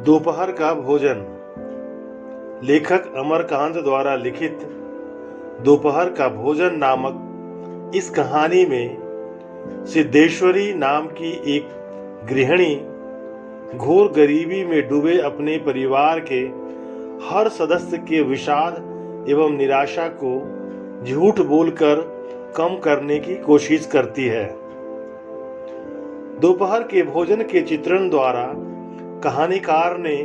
दोपहर का भोजन। लेखक अमरकांत द्वारा लिखित दोपहर का भोजन नामक इस कहानी में सिद्धेश्वरी नाम की एक गृहिणी घोर गरीबी में डूबे अपने परिवार के हर सदस्य के विषाद एवं निराशा को झूठ बोलकर कम करने की कोशिश करती है। दोपहर के भोजन के चित्रण द्वारा कहानीकार ने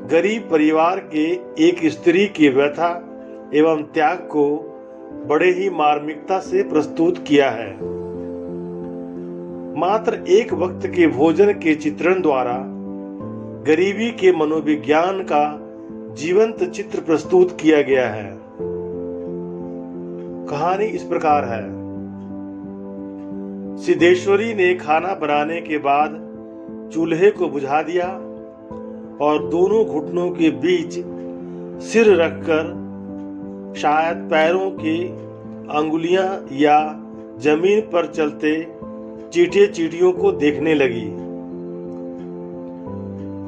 गरीब परिवार के एक स्त्री की व्यथा एवं त्याग को बड़े ही मार्मिकता से प्रस्तुत किया है। मात्र एक वक्त के भोजन के चित्रण द्वारा गरीबी के मनोविज्ञान का जीवंत चित्र प्रस्तुत किया गया है। कहानी इस प्रकार है। सिद्धेश्वरी ने खाना बनाने के बाद चूल्हे को बुझा दिया और दोनों घुटनों के बीच सिर रखकर शायद पैरों की अंगुलियां या जमीन पर चलते चींटे चींटियों को देखने लगी।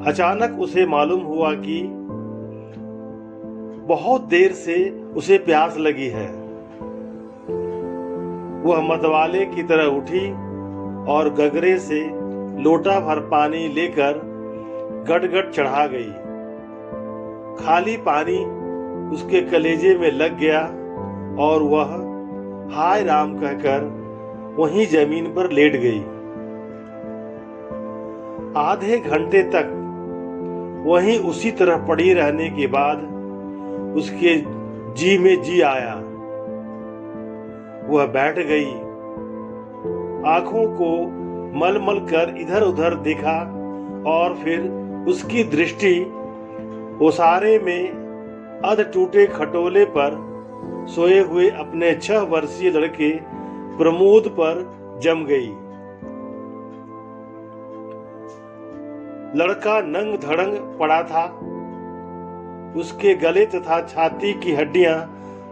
अचानक उसे मालूम हुआ कि बहुत देर से उसे प्यास लगी है। वह मतवाले की तरह उठी और गगरे से लोटा भर पानी लेकर गटगट चढ़ा गई। खाली पानी उसके कलेजे में लग गया और वह हाय राम कहकर वहीं जमीन पर लेट गई। आधे घंटे तक वहीं उसी तरह पड़ी रहने के बाद उसके जी में जी आया। वह बैठ गई, आंखों को मल कर इधर उधर देखा और फिर उसकी दृष्टि ओसारे में अध टूटे खटोले पर सोए हुए अपने 6 वर्षीय लड़के प्रमोद पर जम गई। लड़का नंग धड़ंग पड़ा था। उसके गले तथा छाती की हड्डियां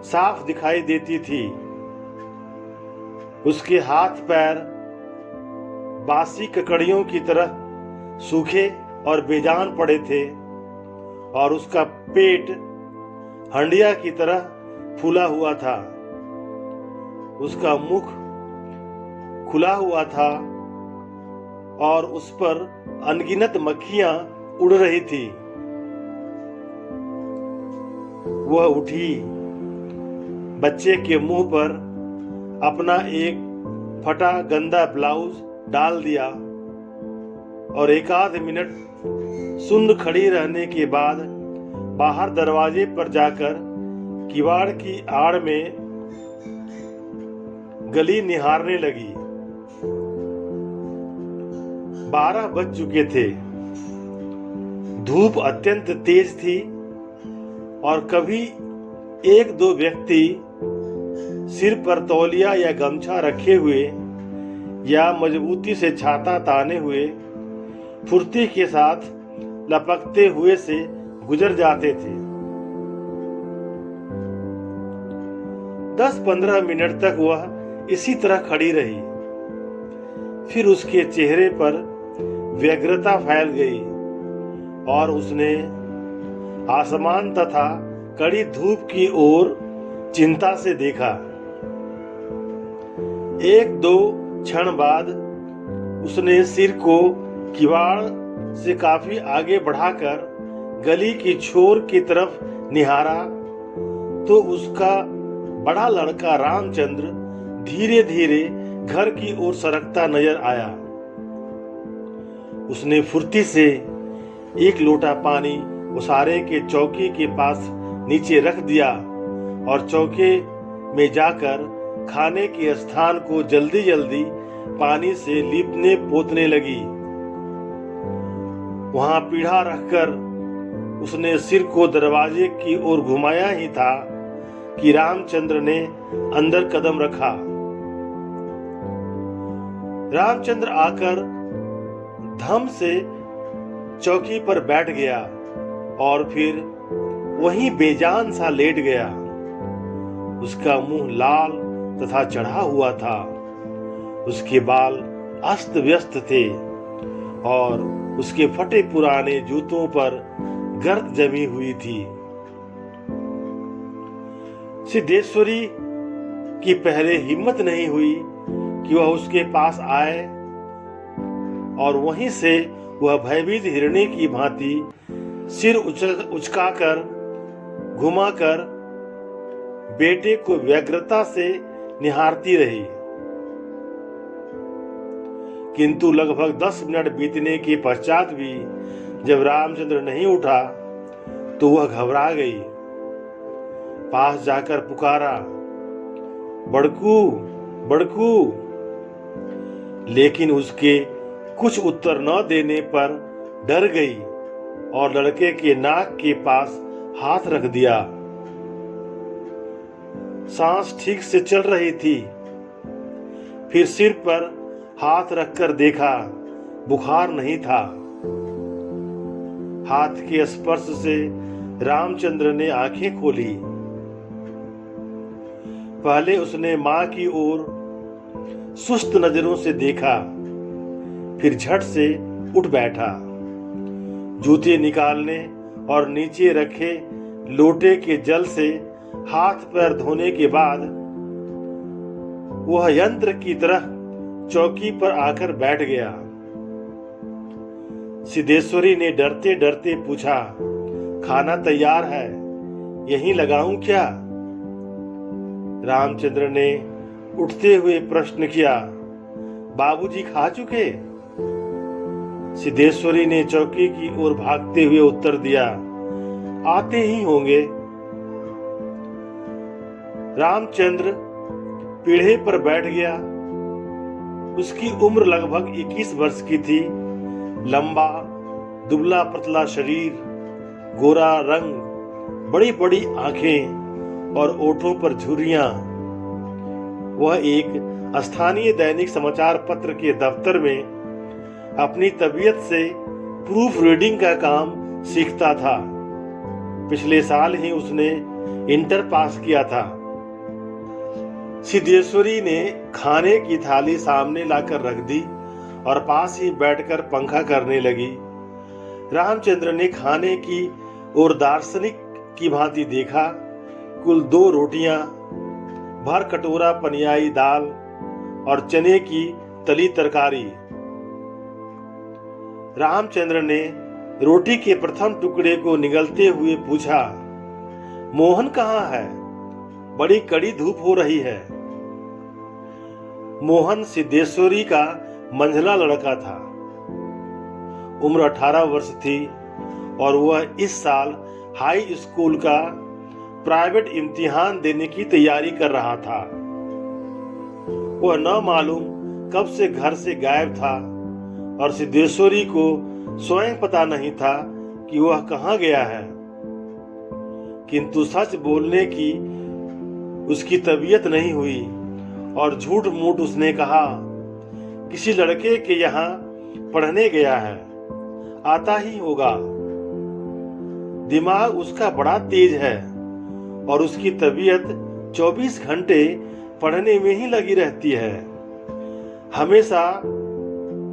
साफ दिखाई देती थी। उसके हाथ पैर बासी ककड़ियों की तरह सूखे और बेजान पड़े थे और उसका पेट हंडिया की तरह फूला हुआ था। उसका मुख खुला हुआ था और उस पर अनगिनत मक्खियां उड़ रही थी। वह उठी, बच्चे के मुंह पर अपना एक फटा गंदा ब्लाउज डाल दिया और एक आध मिनट सुन्न खड़ी रहने के बाद बाहर दरवाजे पर जाकर किवाड़ की आड़ में गली निहारने लगी। 12 बज चुके थे। धूप अत्यंत तेज थी और कभी एक दो व्यक्ति सिर पर तौलिया या गमछा रखे हुए या मजबूती से छाता ताने हुए फुर्ती के साथ लपकते हुए से गुजर जाते थे। 10-15 मिनट तक वह इसी तरह खड़ी रही। फिर उसके चेहरे पर व्यग्रता फैल गई और उसने आसमान तथा कड़ी धूप की ओर चिंता से देखा। 1-2 क्षण बाद उसने सिर को किवाड़ से काफी आगे बढ़ाकर गली की छोर की तरफ निहारा तो उसका बड़ा लड़का रामचंद्र धीरे धीरे घर की ओर सरकता नजर आया। उसने फुर्ती से एक लोटा पानी उसारे के चौकी के पास नीचे रख दिया और चौके में जाकर खाने के स्थान को जल्दी जल्दी पानी से लीपने पोतने लगी। वहां पीढ़ा रखकर उसने सिर को दरवाजे की ओर घुमाया ही था कि रामचंद्र ने अंदर कदम रखा। रामचंद्र आकर धम से चौकी पर बैठ गया और फिर वहीं बेजान सा लेट गया। उसका मुंह लाल तथा चढ़ा हुआ था। उसके बाल अस्त व्यस्त थे और उसके फटे पुराने जूतों पर गर्द जमी हुई थी। सिद्धेश्वरी की पहले हिम्मत नहीं हुई कि वह उसके पास आए और वहीं से वह भयभीत हिरणी की भांति सिर उचकाकर घुमाकर बेटे को व्यग्रता से निहारती रही। किंतु लगभग 10 मिनट बीतने के पश्चात भी जब रामचंद्र नहीं उठा तो वह घबरा गई। पास जाकर पुकारा, बड़कू बड़कू, लेकिन उसके कुछ उत्तर न देने पर डर गई और लड़के के नाक के पास हाथ रख दिया। सांस ठीक से चल रही थी। फिर सिर पर हाथ रखकर देखा, बुखार नहीं था। हाथ के स्पर्श से रामचंद्र ने आंखें खोली। पहले उसने मां की ओर सुस्त नजरों से देखा, फिर झट से उठ बैठा। जूते निकालने और नीचे रखे लोटे के जल से हाथ पैर धोने के बाद वह यंत्र की तरह चौकी पर आकर बैठ गया। सिद्धेश्वरी ने डरते डरते पूछा, खाना तैयार है, यहीं लगाऊं क्या? रामचंद्र ने उठते हुए प्रश्न किया, बाबूजी खा चुके? सिद्धेश्वरी ने चौकी की ओर भागते हुए उत्तर दिया, आते ही होंगे। रामचंद्र पीढ़े पर बैठ गया। उसकी उम्र लगभग 21 वर्ष की थी। लंबा दुबला पतला शरीर, गोरा रंग, बड़ी बड़ी आंखें और ओठों पर झुर्रियां। वह एक स्थानीय दैनिक समाचार पत्र के दफ्तर में अपनी तबीयत से प्रूफ रीडिंग का काम सीखता था। पिछले साल ही उसने इंटर पास किया था। सिद्धेश्वरी ने खाने की थाली सामने लाकर रख दी और पास ही बैठकर पंखा करने लगी। रामचंद्र ने खाने की और दार्शनिक की भांति देखा। कुल 2 रोटियां, भर कटोरा पनियाई दाल और चने की तली तरकारी। रामचंद्र ने रोटी के प्रथम टुकड़े को निगलते हुए पूछा, मोहन कहाँ है? बड़ी कड़ी धूप हो रही है। मोहन सिद्धेश्वरी का मंझला लड़का था। उम्र 18 वर्ष थी और वह इस साल हाई स्कूल का प्राइवेट इम्तिहान देने की तैयारी कर रहा था। वह न मालूम कब से घर से गायब था और सिद्धेश्वरी को स्वयं पता नहीं था कि वह कहाँ गया है। किंतु सच बोलने की उसकी तबीयत नहीं हुई और झूठ मूठ उसने कहा, किसी लड़के के यहाँ पढ़ने गया है, आता ही होगा। दिमाग उसका बड़ा तेज है और उसकी तबीयत 24 घंटे पढ़ने में ही लगी रहती है। हमेशा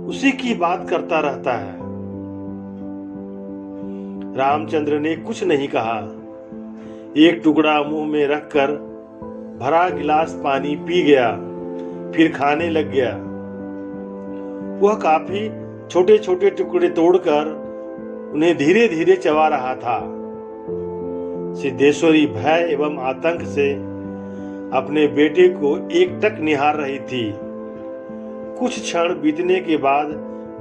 उसी की बात करता रहता है। रामचंद्र ने कुछ नहीं कहा। एक टुकड़ा मुंह में रखकर भरा गिलास पानी पी गया, फिर खाने लग गया। वह काफी छोटे छोटे टुकड़े तोड़कर उन्हें धीरे धीरे चबा रहा था। सिद्धेश्वरी भय एवं आतंक से अपने बेटे को एकटक निहार रही थी। कुछ क्षण बीतने के बाद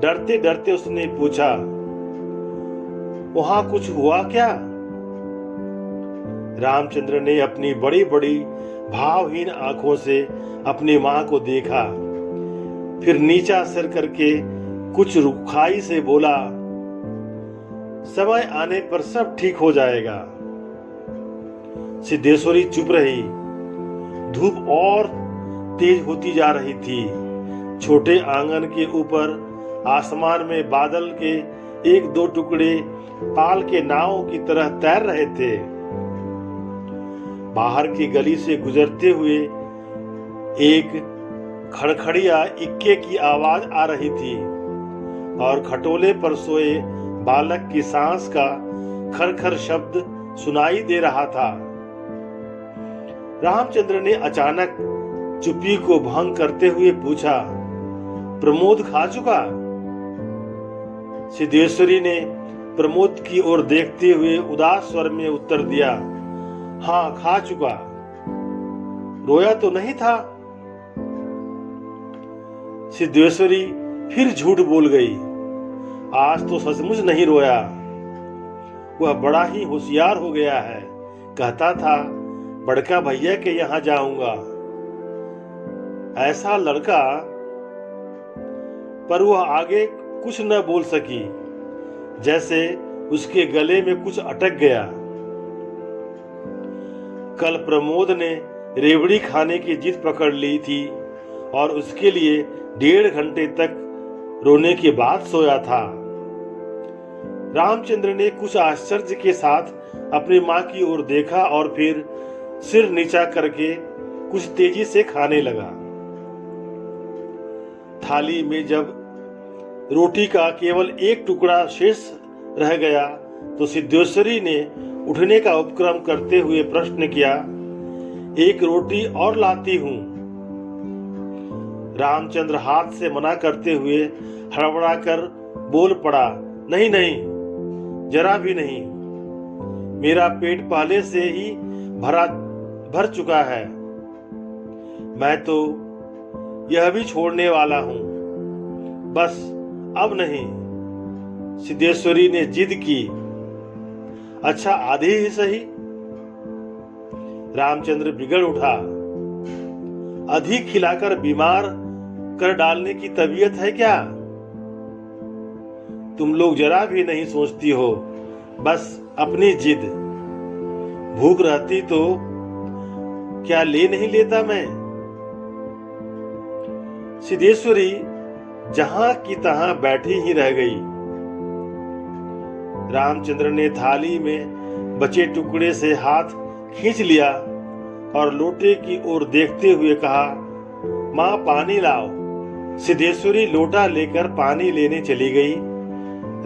डरते डरते उसने पूछा, वहां कुछ हुआ क्या? रामचंद्र ने अपनी बड़ी बड़ी भावहीन आंखों से अपनी मां को देखा, फिर नीचा सिर करके कुछ रुखाई से बोला, समय आने पर सब ठीक हो जाएगा। सिद्धेश्वरी चुप रही। धूप और तेज होती जा रही थी। छोटे आंगन के ऊपर आसमान में बादल के 1-2 टुकड़े पाल के नाव की तरह तैर रहे थे। बाहर की गली से गुजरते हुए एक खड़खड़िया इक्के की आवाज आ रही थी। और खटोले पर सोए बालक की सांस का खरखर शब्द सुनाई दे रहा था। रामचंद्र ने अचानक चुप्पी को भंग करते हुए पूछा, प्रमोद खा चुका? सिद्धेश्वरी ने प्रमोद की ओर देखते हुए उदास स्वर में उत्तर दिया, हाँ खा चुका। रोया तो नहीं था? सिद्धेश्वरी फिर झूठ बोल गई, आज तो सचमुच नहीं रोया। वह बड़ा ही होशियार हो गया है, कहता था बड़का भैया के यहाँ जाऊंगा। ऐसा लड़का। पर वह आगे कुछ न बोल सकी, जैसे उसके गले में कुछ अटक गया। कल प्रमोद ने रेवड़ी खाने की जिद पकड़ ली थी और उसके लिए 1.5 घंटे तक रोने के बाद सोया था। रामचंद्र ने कुछ आश्चर्य के साथ अपनी मां की ओर देखा और फिर सिर नीचा करके कुछ तेजी से खाने लगा। थाली में जब रोटी का केवल एक टुकड़ा शेष रह गया तो सिद्धेश्वरी ने उठने का उपक्रम करते हुए प्रश्न किया, एक रोटी और लाती हूं। रामचंद्र हाथ से मना करते हुए हड़बड़ाकर बोल पड़ा, नहीं नहीं, जरा भी नहीं, मेरा पेट पहले से ही भर चुका है। मैं तो यह भी छोड़ने वाला हूं, बस अब नहीं। सिद्धेश्वरी ने जिद की, अच्छा आधी ही सही। रामचंद्र बिगड़ उठा, अधिक खिलाकर बीमार कर डालने की तबीयत है क्या? तुम लोग जरा भी नहीं सोचती हो, बस अपनी जिद। भूख रहती तो क्या ले नहीं लेता मैं? सिद्धेश्वरी जहां की तहां बैठी ही रह गई। रामचंद्र ने थाली में बचे टुकड़े से हाथ खींच लिया और लोटे की ओर देखते हुए कहा, मां पानी लाओ। सिद्धेश्वरी लोटा लेकर पानी लेने चली गई।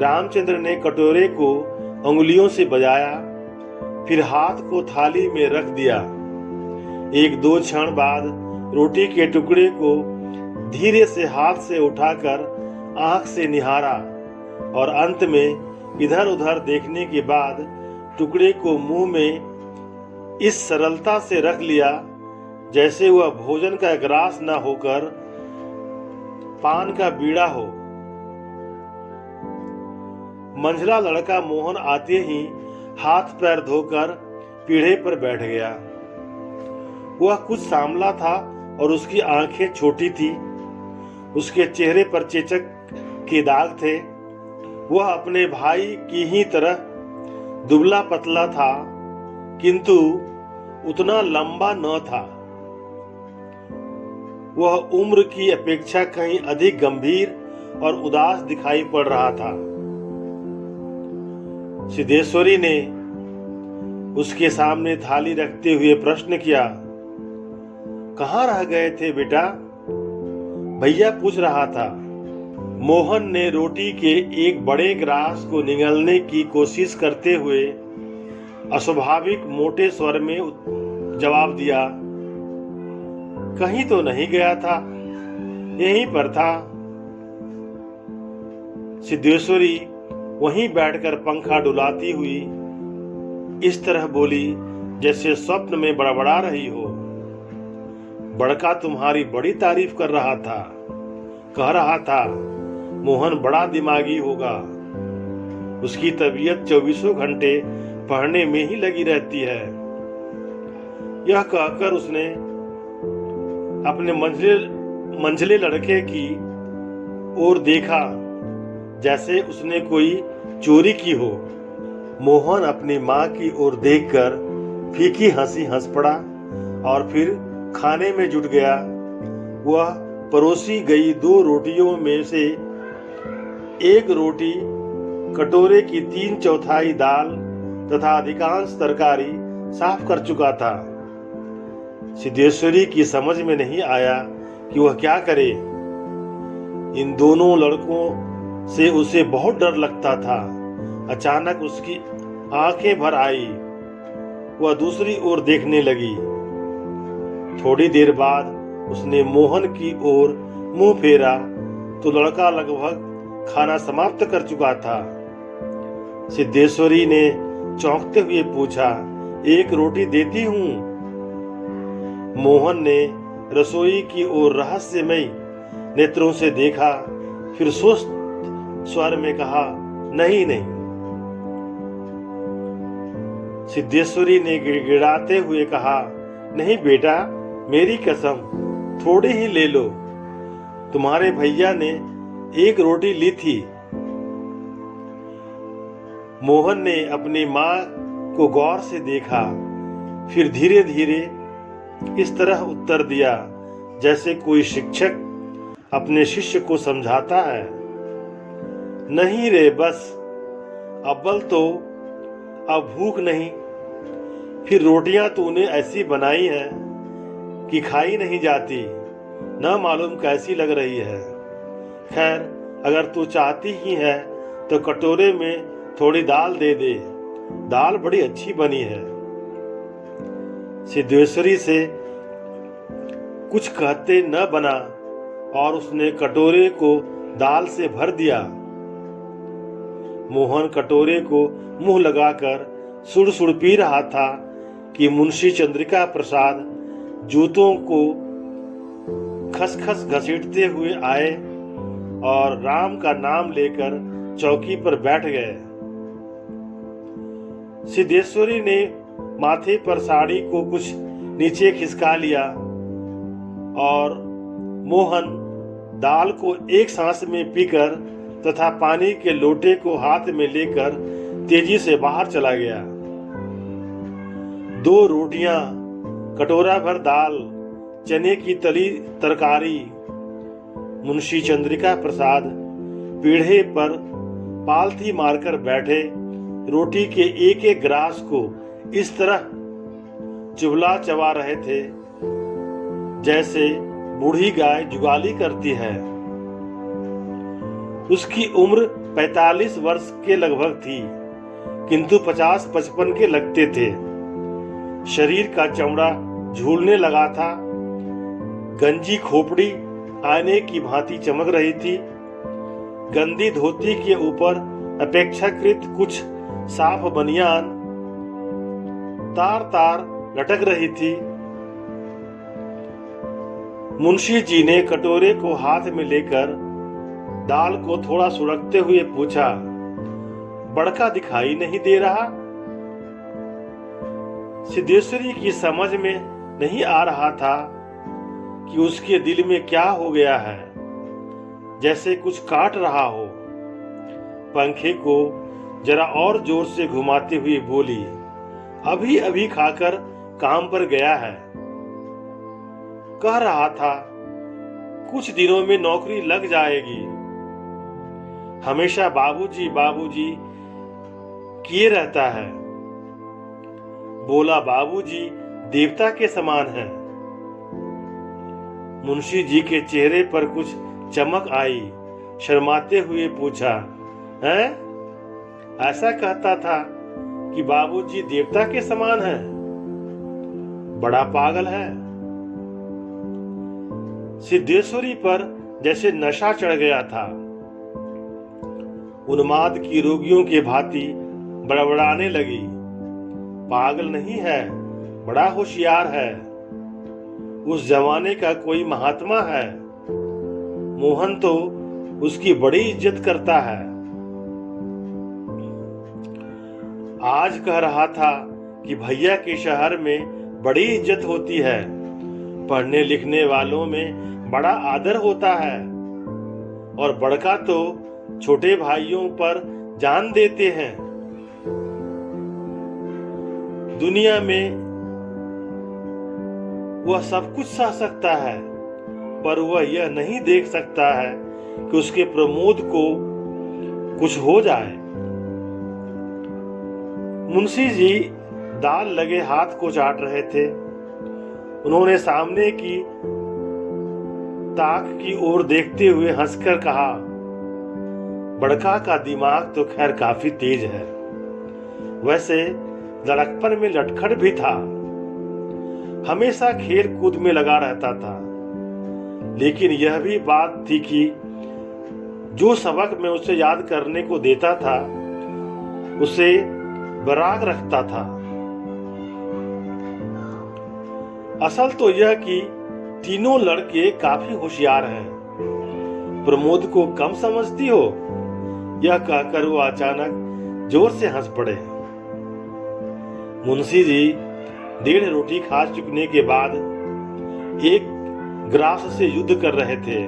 रामचंद्र ने कटोरे को उंगलियों से बजाया, फिर हाथ को थाली में रख दिया। 1-2 क्षण बाद रोटी के टुकड़े को धीरे से हाथ से उठाकर आंख से निहारा और अंत में इधर उधर देखने के बाद टुकड़े को मुंह में इस सरलता से रख लिया जैसे वह भोजन का ग्रास न होकर पान का बीड़ा हो। मंझला लड़का मोहन आते ही हाथ पैर धोकर पीढ़े पर बैठ गया। वह कुछ सांवला था और उसकी आंखें छोटी थी। उसके चेहरे पर चेचक के दाग थे। वह अपने भाई की ही तरह दुबला पतला था, किंतु उतना लंबा न था। वह उम्र की अपेक्षा कहीं अधिक गंभीर और उदास दिखाई पड़ रहा था। सिद्धेश्वरी ने उसके सामने थाली रखते हुए प्रश्न किया, कहाँ रह गए थे बेटा? भैया पूछ रहा था। मोहन ने रोटी के एक बड़े ग्रास को निगलने की कोशिश करते हुए अस्वाभाविक मोटे स्वर में जवाब दिया, कहीं तो नहीं गया था, यहीं पर था। सिद्धेश्वरी वहीं बैठकर पंखा डुलाती हुई इस तरह बोली जैसे स्वप्न में बड़बड़ा रही हो, बड़का तुम्हारी बड़ी तारीफ कर रहा था, कह रहा था मोहन बड़ा दिमागी होगा, उसकी तबीयत 24 घंटे पढ़ने में ही लगी रहती है। यह कहकर उसने अपने मंझले लड़के की ओर देखा जैसे उसने कोई चोरी की हो। मोहन अपनी मां की ओर देखकर फीकी हंसी हंस पड़ा और फिर खाने में जुट गया। वह परोसी गई 2 रोटियों में से एक रोटी कटोरे की 3/4 दाल तथा अधिकांश तरकारी साफ कर चुका था। सिद्धेश्वरी की समझ में नहीं आया कि वह क्या करे। इन दोनों लड़कों से उसे बहुत डर लगता था। अचानक उसकी आंखें भर आई। वह दूसरी ओर देखने लगी। थोड़ी देर बाद उसने मोहन की ओर मुंह फेरा तो लड़का लगभग खाना समाप्त कर चुका था। सिद्धेश्वरी ने चौंकते हुए पूछा, एक रोटी देती हूँ? मोहन ने रसोई की ओर रहस्यमयी नेत्रों से देखा, फिर सुस्त स्वर में कहा, नहीं नहीं। सिद्धेश्वरी ने गिड़गिड़ाते हुए कहा, नहीं बेटा, मेरी कसम, थोड़ी ही ले लो। तुम्हारे भैया ने एक रोटी ली थी। मोहन ने अपनी मां को गौर से देखा, फिर धीरे धीरे इस तरह उत्तर दिया जैसे कोई शिक्षक अपने शिष्य को समझाता है, नहीं रे, बस अव्वल तो अब भूख नहीं, फिर रोटियां तूने ऐसी बनाई हैं कि खाई नहीं जाती, न मालूम कैसी लग रही है। खैर, अगर तू चाहती ही है तो कटोरे में थोड़ी दाल दे दे, दाल बड़ी अच्छी बनी है। सिद्धेश्वरी से कुछ कहते न बना और उसने कटोरे को दाल से भर दिया। मोहन कटोरे को मुंह लगाकर सुड़-सुड़ पी रहा था कि मुंशी चंद्रिका प्रसाद जूतों को खसखस घसीटते हुए आए और राम का नाम लेकर चौकी पर बैठ गए। सिद्धेश्वरी ने माथे पर साड़ी को कुछ नीचे खिसका लिया और मोहन दाल को एक सांस में पीकर तथा पानी के लोटे को हाथ में लेकर तेजी से बाहर चला गया। 2 रोटियां, कटोरा भर दाल, चने की तली तरकारी। मुंशी चंद्रिका प्रसाद पीढ़े पर पालथी मारकर बैठे रोटी के एक एक ग्रास को इस तरह चुभला चबा रहे थे जैसे बूढ़ी गाय जुगाली करती है। उसकी उम्र 45 वर्ष के लगभग थी, किंतु 50-55 के लगते थे। शरीर का चमड़ा झूलने लगा था। गंजी खोपड़ी आईने की भांति चमक रही थी। गंदी धोती के ऊपर अपेक्षाकृत कुछ साफ बनियान तार तार लटक रही थी। मुंशी जी ने कटोरे को हाथ में लेकर दाल को थोड़ा सुड़कते हुए पूछा, बड़का दिखाई नहीं दे रहा? सिद्धेश्वरी की समझ में नहीं आ रहा था कि उसके दिल में क्या हो गया है, जैसे कुछ काट रहा हो। पंखे को जरा और जोर से घुमाते हुए बोली, अभी अभी खाकर काम पर गया है। कह रहा था कुछ दिनों में नौकरी लग जाएगी। हमेशा बाबूजी बाबूजी किए रहता है। बोला बाबूजी देवता के समान है। मुंशी जी के चेहरे पर कुछ चमक आई। शर्माते हुए पूछा, हैं? ऐसा कहता था कि बाबूजी देवता के समान है? बड़ा पागल है। सिद्धेश्वरी पर जैसे नशा चढ़ गया था। उन्माद की रोगियों के भांति बड़बड़ाने लगी। पागल नहीं है, बड़ा होशियार है। उस जमाने का कोई महात्मा है। मोहन तो उसकी बड़ी इज्जत करता है। आज कह रहा था कि भैया के शहर में बड़ी इज्जत होती है। पढ़ने लिखने वालों में बड़ा आदर होता है और बड़का तो छोटे भाइयों पर जान देते हैं। दुनिया में वह सब कुछ सह सकता है, पर वह यह नहीं देख सकता है कि उसके प्रमोद को कुछ हो जाए। मुंशी जी दाल लगे हाथ को चाट रहे थे। उन्होंने सामने की ताक की ओर देखते हुए हंसकर कहा, बड़का का दिमाग तो खैर काफी तेज है, वैसे लड़कपन में लटखट भी था, हमेशा खेल कूद में लगा रहता था। लेकिन यह भी बात थी कि जो सबक मैं उसे याद करने को देता था उसे बराग रखता था। असल तो यह कि तीनों लड़के काफी होशियार हैं। प्रमोद को कम समझती हो? यह कहकर वो अचानक जोर से हंस पड़े। मुंशी जी 1.5 रोटी खा चुकने के बाद एक ग्रास से युद्ध कर रहे थे।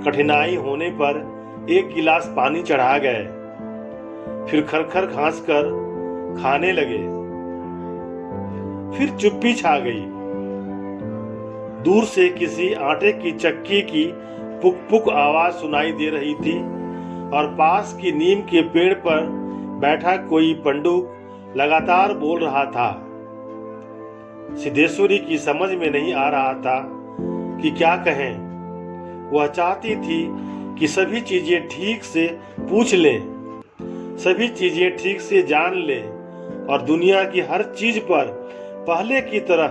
कठिनाई होने पर 1 गिलास पानी चढ़ा गए, फिर खरखर खांस कर खाने लगे। फिर चुप्पी छा गई। दूर से किसी आटे की चक्की की पुक पुक आवाज सुनाई दे रही थी और पास की नीम के पेड़ पर बैठा कोई पंडुक लगातार बोल रहा था। सिद्धेश्वरी की समझ में नहीं आ रहा था कि क्या कहें। वह चाहती थी कि सभी चीजें ठीक से पूछ लें, सभी चीजें ठीक से जान लें और दुनिया की हर चीज पर पहले की तरह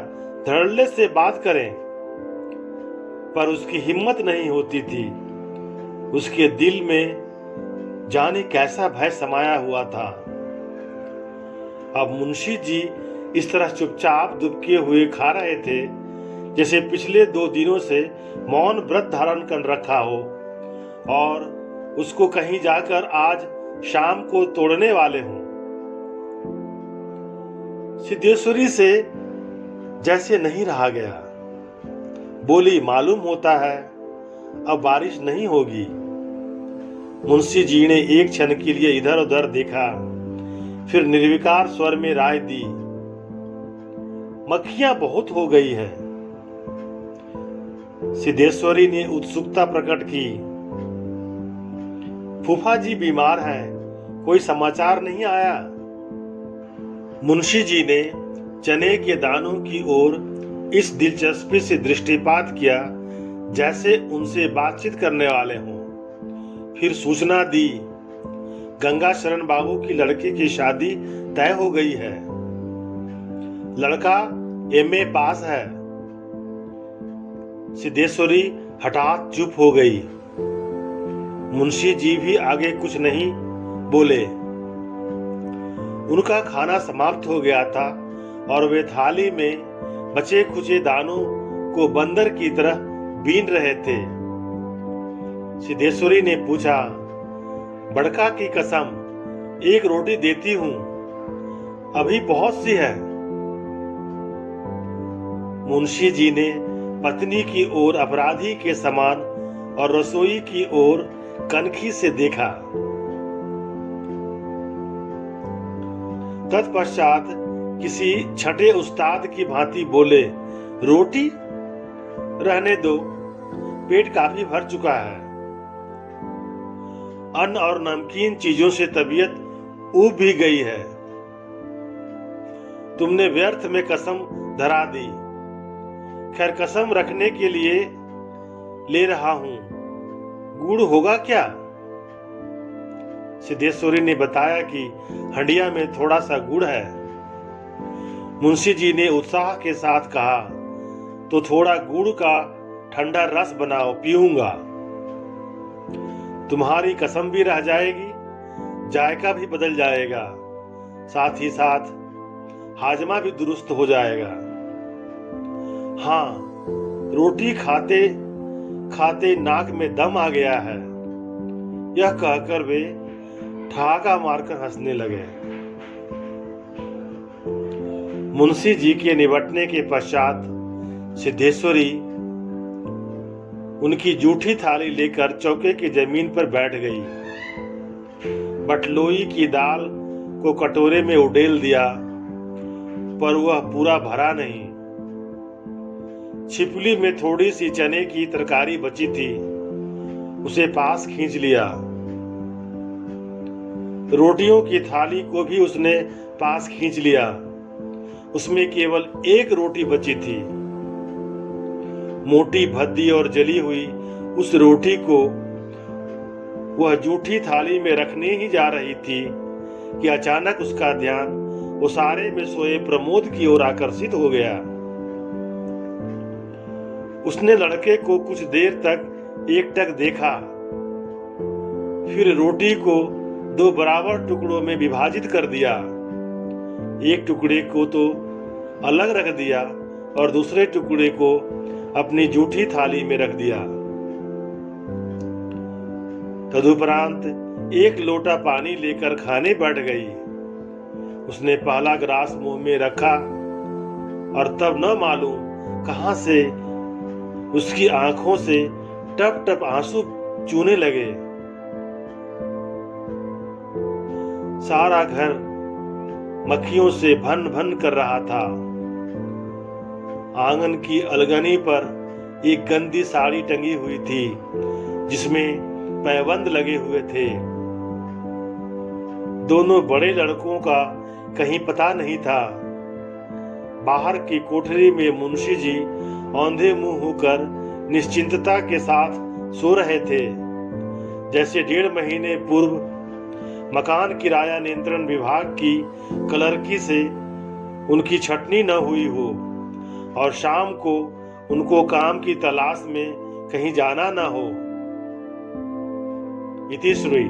धड़ल्ले से बात करें, पर उसकी हिम्मत नहीं होती थी। उसके दिल में जाने कैसा भय समाया हुआ था। अब मुंशी जी इस तरह चुपचाप दुबके हुए खा रहे थे जैसे पिछले 2 दिनों से मौन व्रत धारण कर रखा हो और उसको कहीं जाकर आज शाम को तोड़ने वाले हों। सिद्धेश्वरी से जैसे नहीं रहा गया। बोली, मालूम होता है अब बारिश नहीं होगी। मुंशी जी ने एक क्षण के लिए इधर उधर देखा, फिर निर्विकार स्वर में राय दी, मक्खियां बहुत हो गई है। सिद्धेश्वरी ने उत्सुकता प्रकट की। फूफा जी बीमार हैं, कोई समाचार नहीं आया? मुंशी जी ने चने के दानों की ओर इस दिलचस्पी से दृष्टिपात किया जैसे उनसे बातचीत करने वाले हों। फिर सूचना दी, गंगा शरण बाबू की लड़की की शादी तय हो गई है। लड़का MA पास है। सिद्धेश्वरी हठात चुप हो गई। मुंशी जी भी आगे कुछ नहीं बोले। उनका खाना समाप्त हो गया था और वे थाली में बचे खुचे दानों को बंदर की तरह बीन रहे थे। सिद्धेश्वरी ने पूछा, बड़का की कसम 1 रोटी देती हूं, अभी बहुत सी है। मुंशी जी ने पत्नी की ओर अपराधी के समान और रसोई की ओर कनखी से देखा। तत्पश्चात किसी छठे उस्ताद की भांति बोले, रोटी रहने दो, पेट काफी भर चुका है। अन्न और नमकीन चीजों से तबीयत ऊब भी गई है। तुमने व्यर्थ में कसम धरा दी। खैर, कसम रखने के लिए ले रहा हूं, गुड़ होगा क्या? सिद्धेश्वरी ने बताया कि हंडिया में थोड़ा सा गुड़ है। मुंशी जी ने उत्साह के साथ कहा, तो थोड़ा गुड़ का ठंडा रस बनाओ, पीऊंगा। तुम्हारी कसम भी रह जाएगी, जायका भी बदल जाएगा, साथ ही साथ हाजमा भी दुरुस्त हो जाएगा। हाँ, रोटी खाते खाते नाक में दम आ गया है। यह कहकर वे ठहाका मारकर हंसने लगे। मुंशी जी के निबटने के पश्चात सिद्धेश्वरी उनकी जूठी थाली लेकर चौके की जमीन पर बैठ गई। बटलोई की दाल को कटोरे में उडेल दिया, पर वह पूरा भरा नहीं। छिपली में थोड़ी सी चने की तरकारी बची थी, उसे पास खींच लिया। रोटियों की थाली को भी उसने पास खींच लिया। उसमें केवल 1 रोटी बची थी। मोटी भद्दी और जली हुई उस रोटी को वह जूठी थाली में रखने ही जा रही थी कि अचानक उसका ध्यान उसारे में सोए प्रमोद की ओर आकर्षित हो गया। उसने लड़के को कुछ देर तक एकटक देखा, फिर रोटी को 2 बराबर टुकड़ों में विभाजित कर दिया। एक टुकड़े को तो अलग रख दिया और दूसरे टुकड़े को अपनी जूठी थाली में रख दिया। तदुपरांत 1 लोटा पानी लेकर खाने बैठ गई। उसने पहला ग्रास मुंह में रखा और तब न मालूम कहां से उसकी आंखों से टप टप आंसू चूने लगे। सारा घर मक्खियों से भन भन कर रहा था। आंगन की अलगनी पर एक गंदी साड़ी टंगी हुई थी जिसमें पैबंद लगे हुए थे। दोनों बड़े लड़कों का कहीं पता नहीं था। बाहर की कोठरी में मुंशी जी औंधे मुंह होकर निश्चिंतता के साथ सो रहे थे, जैसे 1.5 महीने पूर्व मकान किराया नियंत्रण विभाग की क्लर्की से उनकी छटनी न हुई हो और शाम को उनको काम की तलाश में कहीं जाना न हो। इति श्री।